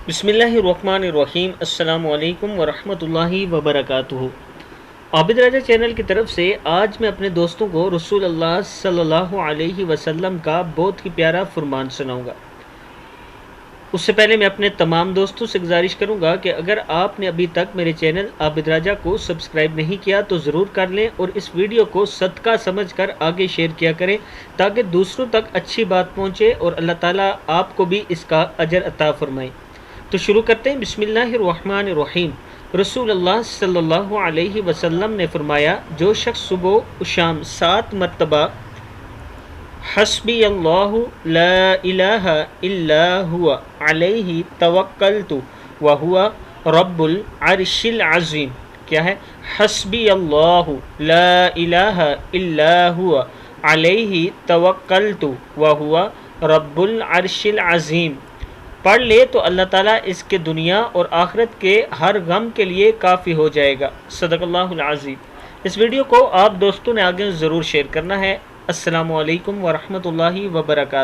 بسم اللہ الرحمن الرحیم۔ السلام علیکم ورحمۃ اللہ وبرکاتہ۔ عابد راجہ چینل کی طرف سے آج میں اپنے دوستوں کو رسول اللہ صلی اللہ علیہ وسلم کا بہت ہی پیارا فرمان سناؤں گا۔ اس سے پہلے میں اپنے تمام دوستوں سے گزارش کروں گا کہ اگر آپ نے ابھی تک میرے چینل عابد راجہ کو سبسکرائب نہیں کیا تو ضرور کر لیں، اور اس ویڈیو کو صدقہ سمجھ کر آگے شیئر کیا کریں تاکہ دوسروں تک اچھی بات پہنچے اور اللہ تعالیٰ آپ کو بھی اس کا اجر عطا فرمائے۔ تو شروع کرتے ہیں۔ بسم اللہ الرحمن الرحیم۔ رسول اللہ صلی اللہ علیہ وسلم نے فرمایا، جو شخص صبح و شام 7 مرتبہ حسبی اللہ لا الہ الا ہوا علیہ توکلت وہو رب العرش العظیم، کیا ہے؟ حسبی اللہ لا الہ الا ہوا علیہ توکلت وہو رب العرش العظیم پڑھ لے تو اللہ تعالیٰ اس کے دنیا اور آخرت کے ہر غم کے لیے کافی ہو جائے گا۔ صدق اللہ العظیم۔ اس ویڈیو کو آپ دوستوں نے آگے ضرور شیئر کرنا ہے۔ السلام علیکم ورحمۃ اللہ وبرکاتہ۔